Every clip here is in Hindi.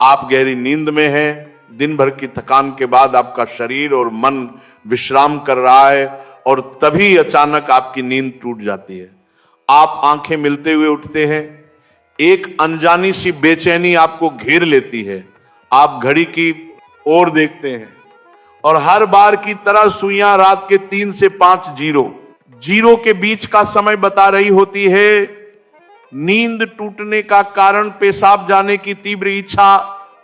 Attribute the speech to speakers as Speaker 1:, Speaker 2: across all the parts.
Speaker 1: आप गहरी नींद में हैं, दिन भर की थकान के बाद आपका शरीर और मन विश्राम कर रहा है और तभी अचानक आपकी नींद टूट जाती है। आप आंखें मिलते हुए उठते हैं, एक अनजानी सी बेचैनी आपको घेर लेती है। आप घड़ी की ओर देखते हैं और हर बार की तरह सुइयां रात के 3 से 5 जीरो के बीच का समय बता रही होती है। नींद टूटने का कारण पेशाब जाने की तीव्र इच्छा।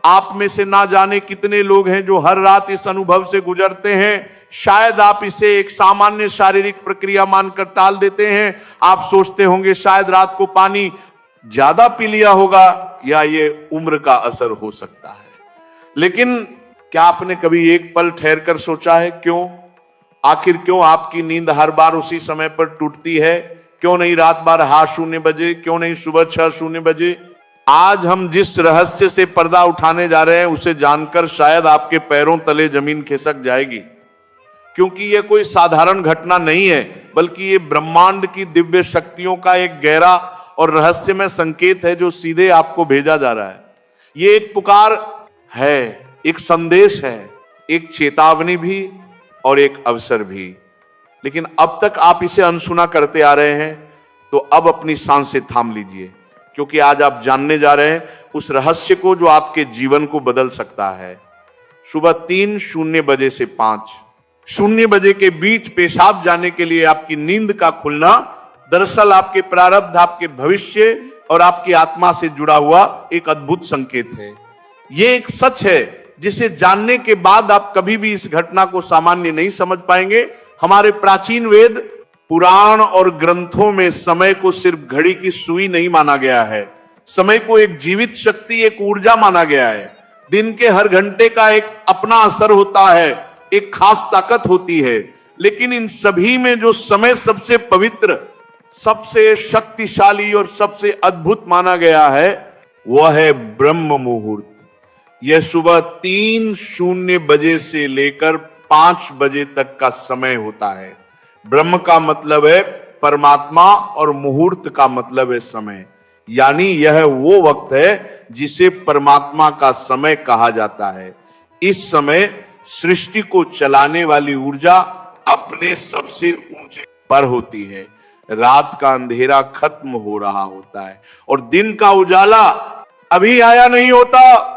Speaker 1: आप में से ना जाने कितने लोग हैं जो हर रात इस अनुभव से गुजरते हैं। शायद आप इसे एक सामान्य शारीरिक प्रक्रिया मानकर टाल देते हैं। आप सोचते होंगे शायद रात को पानी ज्यादा पी लिया होगा या ये उम्र का असर हो सकता है। लेकिन क्या आपने कभी एक पल ठहर कर सोचा है आखिर क्यों आपकी नींद हर बार उसी समय पर टूटती है? क्यों नहीं रात 12:00 बजे, क्यों नहीं सुबह 6:00 बजे? आज हम जिस रहस्य से पर्दा उठाने जा रहे हैं उसे जानकर शायद आपके पैरों तले जमीन खिसक जाएगी, क्योंकि यह कोई साधारण घटना नहीं है, बल्कि ये ब्रह्मांड की दिव्य शक्तियों का एक गहरा और रहस्यमय संकेत है जो सीधे आपको भेजा जा रहा है। ये एक पुकार है, एक संदेश है, एक चेतावनी भी और एक अवसर भी। लेकिन अब तक आप इसे अनसुना करते आ रहे हैं, तो अब अपनी सांसें थाम लीजिए, क्योंकि आज आप जानने जा रहे हैं उस रहस्य को जो आपके जीवन को बदल सकता है। सुबह 3:00 बजे से 5:00 बजे के बीच पेशाब जाने के लिए आपकी नींद का खुलना दरअसल आपके प्रारब्ध, आपके भविष्य और आपकी आत्मा से जुड़ा हुआ एक अद्भुत संकेत है। यह एक सच है जिसे जानने के बाद आप कभी भी इस घटना को सामान्य नहीं समझ पाएंगे। हमारे प्राचीन वेद, पुराण और ग्रंथों में समय को सिर्फ घड़ी की सुई नहीं माना गया है। समय को एक जीवित शक्ति, एक ऊर्जा माना गया है। दिन के हर घंटे का एक अपना असर होता है, एक खास ताकत होती है। लेकिन इन सभी में जो समय सबसे पवित्र, सबसे शक्तिशाली और सबसे अद्भुत माना गया है, वह है ब्रह्म मुहूर्त। यह सुबह 3:00 बजे से लेकर 5 बजे तक का समय होता है। ब्रह्म का मतलब है परमात्मा और मुहूर्त का मतलब है समय। यानी यह वो वक्त है जिसे परमात्मा का समय कहा जाता है। इस समय सृष्टि को चलाने वाली ऊर्जा अपने सबसे ऊंचे पर होती है। रात का अंधेरा खत्म हो रहा होता है और दिन का उजाला अभी आया नहीं होता।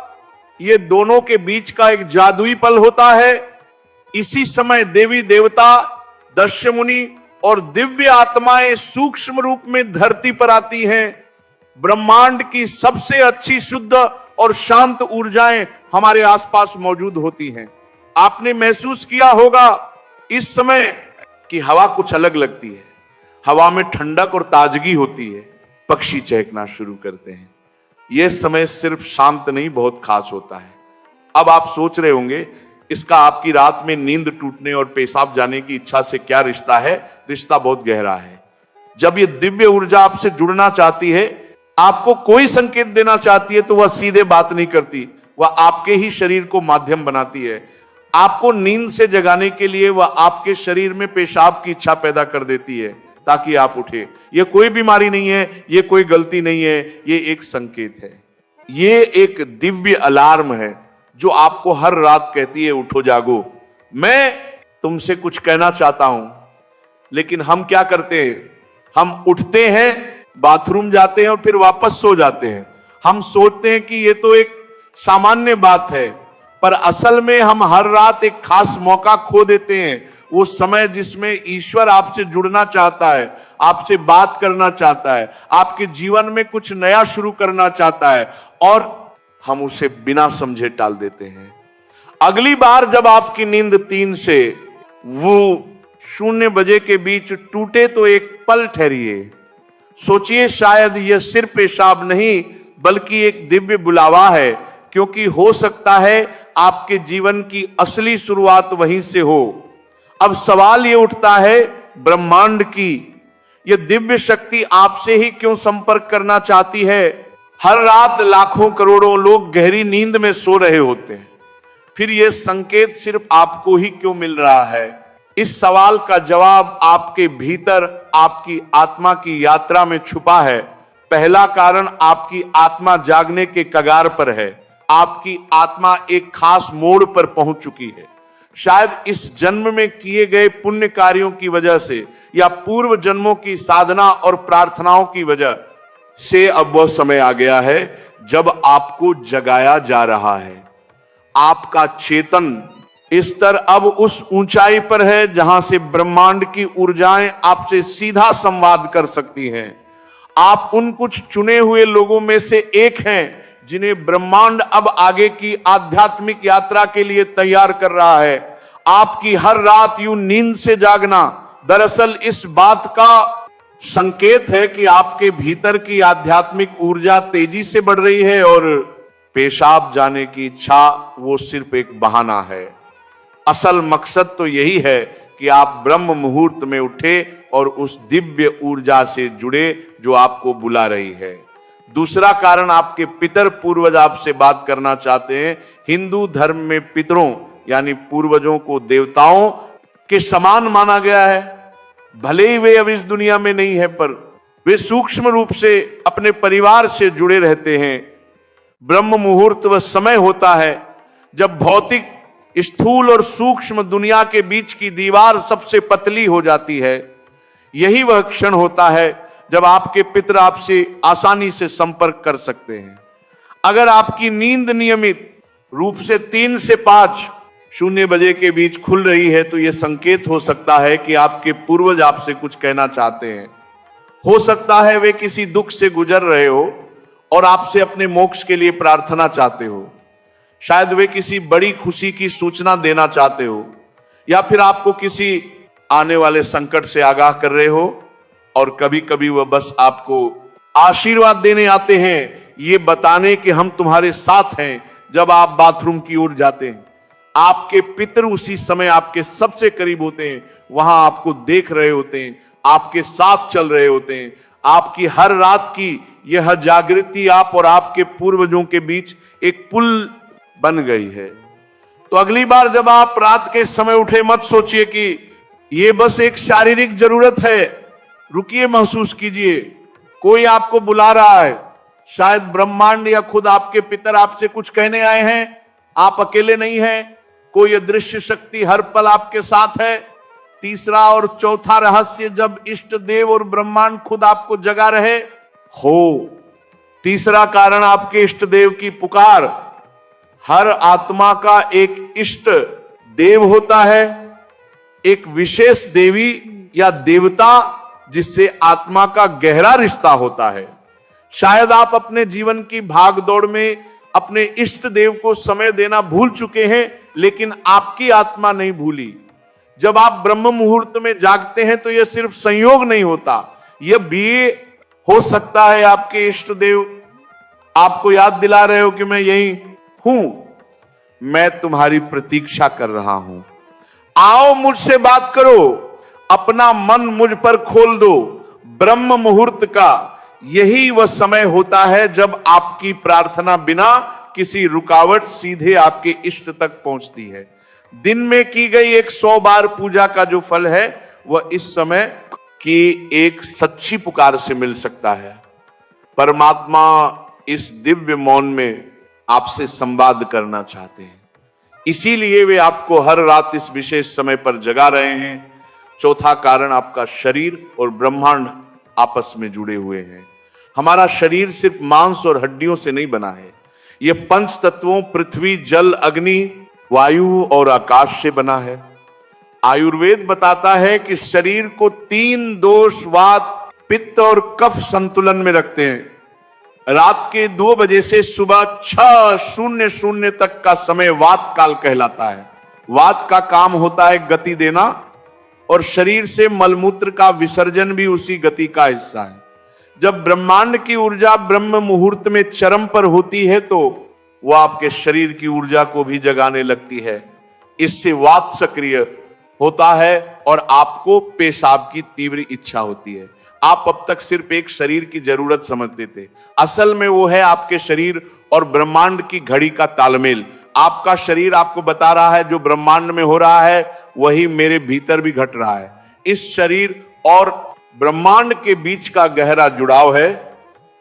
Speaker 1: ये दोनों के बीच का एक जादुई पल होता है। इसी समय देवी देवता, दर्श मुनि और दिव्य आत्माएं सूक्ष्म रूप में धरती पर आती हैं। ब्रह्मांड की सबसे अच्छी, शुद्ध और शांत ऊर्जाएं हमारे आसपास मौजूद होती हैं। आपने महसूस किया होगा इस समय कि हवा कुछ अलग लगती है। हवा में ठंडक और ताजगी होती है। पक्षी चहकना शुरू करते हैं। यह समय सिर्फ शांत नहीं, बहुत खास होता है। अब आप सोच रहे होंगे इसका आपकी रात में नींद टूटने और पेशाब जाने की इच्छा से क्या रिश्ता है? रिश्ता बहुत गहरा है। जब ये दिव्य ऊर्जा आपसे जुड़ना चाहती है, आपको कोई संकेत देना चाहती है, तो वह सीधे बात नहीं करती, वह आपके ही शरीर को माध्यम बनाती है। आपको नींद से जगाने के लिए वह आपके शरीर में पेशाब की इच्छा पैदा कर देती है ताकि आप उठे। यह कोई बीमारी नहीं है, यह कोई गलती नहीं है, यह एक संकेत है। यह एक दिव्य अलार्म है जो आपको हर रात कहती है, उठो जागो, मैं तुमसे कुछ कहना चाहता हूं। लेकिन हम क्या करते हैं? हम उठते हैं, बाथरूम जाते हैं और फिर वापस सो जाते हैं। हम सोचते हैं कि यह तो एक सामान्य बात है, पर असल में हम हर रात एक खास मौका खो देते हैं। वो समय जिसमें ईश्वर आपसे जुड़ना चाहता है, आपसे बात करना चाहता है, आपके जीवन में कुछ नया शुरू करना चाहता है, और हम उसे बिना समझे टाल देते हैं। अगली बार जब आपकी नींद 3 से 0 बजे के बीच टूटे तो एक पल ठहरिए, सोचिए शायद यह सिर्फ पेशाब नहीं बल्कि एक दिव्य बुलावा है, क्योंकि हो सकता है आपके जीवन की असली शुरुआत वहीं से हो। अब सवाल यह उठता है, ब्रह्मांड की यह दिव्य शक्ति आपसे ही क्यों संपर्क करना चाहती है? हर रात लाखों करोड़ों लोग गहरी नींद में सो रहे होते हैं, फिर यह संकेत सिर्फ आपको ही क्यों मिल रहा है? इस सवाल का जवाब आपके भीतर, आपकी आत्मा की यात्रा में छुपा है। पहला कारण आपकी आत्मा जागने के कगार पर है। आपकी आत्मा एक खास मोड़ पर पहुंच चुकी है। शायद इस जन्म में किए गए पुण्य कार्यों की वजह से या पूर्व जन्मों की साधना और प्रार्थनाओं की वजह से अब वह समय आ गया है जब आपको जगाया जा रहा है। आपका चेतन स्तर अब उस ऊंचाई पर है जहां से ब्रह्मांड की ऊर्जाएं आपसे सीधा संवाद कर सकती हैं। आप उन कुछ चुने हुए लोगों में से एक हैं जिन्हें ब्रह्मांड अब आगे की आध्यात्मिक यात्रा के लिए तैयार कर रहा है। आपकी हर रात यूं नींद से जागना दरअसल इस बात का संकेत है कि आपके भीतर की आध्यात्मिक ऊर्जा तेजी से बढ़ रही है और पेशाब जाने की इच्छा वो सिर्फ एक बहाना है। असल मकसद तो यही है कि आप ब्रह्म मुहूर्त में उठे और उस दिव्य ऊर्जा से जुड़े जो आपको बुला रही है। दूसरा कारण, आपके पितर पूर्वज आपसे बात करना चाहते हैं। हिंदू धर्म में पितरों यानी पूर्वजों को देवताओं के समान माना गया है। भले ही वे अब इस दुनिया में नहीं है, पर वे सूक्ष्म रूप से अपने परिवार से जुड़े रहते हैं। ब्रह्म मुहूर्त वह समय होता है जब भौतिक, स्थूल और सूक्ष्म दुनिया के बीच की दीवार सबसे पतली हो जाती है। यही वह क्षण होता है जब आपके पितर आपसे आसानी से संपर्क कर सकते हैं। अगर आपकी नींद नियमित रूप से 3 से 5:00 बजे के बीच खुल रही है तो यह संकेत हो सकता है कि आपके पूर्वज आपसे कुछ कहना चाहते हैं। हो सकता है वे किसी दुख से गुजर रहे हो और आपसे अपने मोक्ष के लिए प्रार्थना चाहते हो। शायद वे किसी बड़ी खुशी की सूचना देना चाहते हो या फिर आपको किसी आने वाले संकट से आगाह कर रहे हो। और कभी कभी वह बस आपको आशीर्वाद देने आते हैं, ये बताने कि हम तुम्हारे साथ हैं जब आप बाथरूम की ओर जाते हैं। आपके पितर उसी समय आपके सबसे करीब होते हैं, वहां आपको देख रहे होते हैं, आपके साथ चल रहे होते हैं। आपकी हर रात की यह जागृति आप और आपके पूर्वजों के बीच एक पुल बन गई है। तो अगली बार जब आप रात के समय उठे, मत सोचिए कि यह बस एक शारीरिक जरूरत है। रुकिए, महसूस कीजिए, कोई आपको बुला रहा है। शायद ब्रह्मांड या खुद आपके पितर आपसे कुछ कहने आए हैं। आप अकेले नहीं हैं, कोई अदृश्य शक्ति हर पल आपके साथ है। तीसरा और चौथा रहस्य, जब इष्ट देव और ब्रह्मांड खुद आपको जगा रहे हो। तीसरा कारण, आपके इष्ट देव की पुकार। हर आत्मा का एक इष्ट देव होता है, एक विशेष देवी या देवता जिससे आत्मा का गहरा रिश्ता होता है। शायद आप अपने जीवन की भागदौड़ में अपने इष्ट देव को समय देना भूल चुके हैं, लेकिन आपकी आत्मा नहीं भूली। जब आप ब्रह्म मुहूर्त में जागते हैं तो यह सिर्फ संयोग नहीं होता, यह भी हो सकता है आपके इष्ट देव आपको याद दिला रहे हो कि मैं यही हूं, मैं तुम्हारी प्रतीक्षा कर रहा हूं, आओ मुझसे बात करो, अपना मन मुझ पर खोल दो। ब्रह्म मुहूर्त का यही वह समय होता है जब आपकी प्रार्थना बिना किसी रुकावट सीधे आपके इष्ट तक पहुंचती है। दिन में की गई 100 बार पूजा का जो फल है वह इस समय की एक सच्ची पुकार से मिल सकता है। परमात्मा इस दिव्य मौन में आपसे संवाद करना चाहते हैं, इसीलिए वे आपको हर रात इस विशेष समय पर जगा रहे हैं। चौथा कारण, आपका शरीर और ब्रह्मांड आपस में जुड़े हुए हैं। हमारा शरीर सिर्फ मांस और हड्डियों से नहीं बना है, यह 5 तत्वों पृथ्वी, जल, अग्नि, वायु और आकाश से बना है। आयुर्वेद बताता है कि शरीर को 3 दोष, वात, पित्त और कफ संतुलन में रखते हैं। रात के 2 बजे से सुबह 6:00 तक का समय वात काल कहलाता है। वात का काम होता है गति देना और शरीर से मलमूत्र का विसर्जन भी उसी गति का हिस्सा है। जब ब्रह्मांड की ऊर्जा ब्रह्म मुहूर्त में चरम पर होती है तो वह आपके शरीर की ऊर्जा को भी जगाने लगती है। इससे वात सक्रिय होता है और आपको पेशाब की तीव्र इच्छा होती है। आप अब तक सिर्फ एक शरीर की जरूरत समझते थे, असल में वो है आपके शरीर और ब्रह्मांड की घड़ी का तालमेल। आपका शरीर आपको बता रहा है जो ब्रह्मांड में हो रहा है वही मेरे भीतर भी घट रहा है। इस शरीर और ब्रह्मांड के बीच का गहरा जुड़ाव है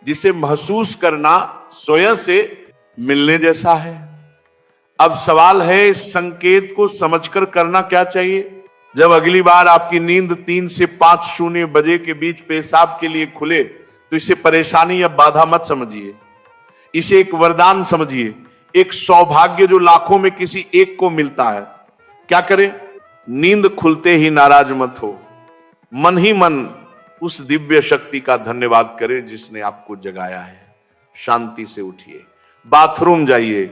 Speaker 1: जिसे महसूस करना स्वयं से मिलने जैसा है। अब सवाल है इस संकेत को समझकर करना क्या चाहिए। जब अगली बार आपकी नींद 3 से 5:00 बजे के बीच पेशाब के लिए खुले तो इसे परेशानी या बाधा मत समझिए, इसे एक वरदान समझिए, एक सौभाग्य जो लाखों में किसी एक को मिलता है। क्या करें? नींद खुलते ही नाराज मत हो, मन ही मन उस दिव्य शक्ति का धन्यवाद करें जिसने आपको जगाया है। शांति से उठिए, बाथरूम जाइए,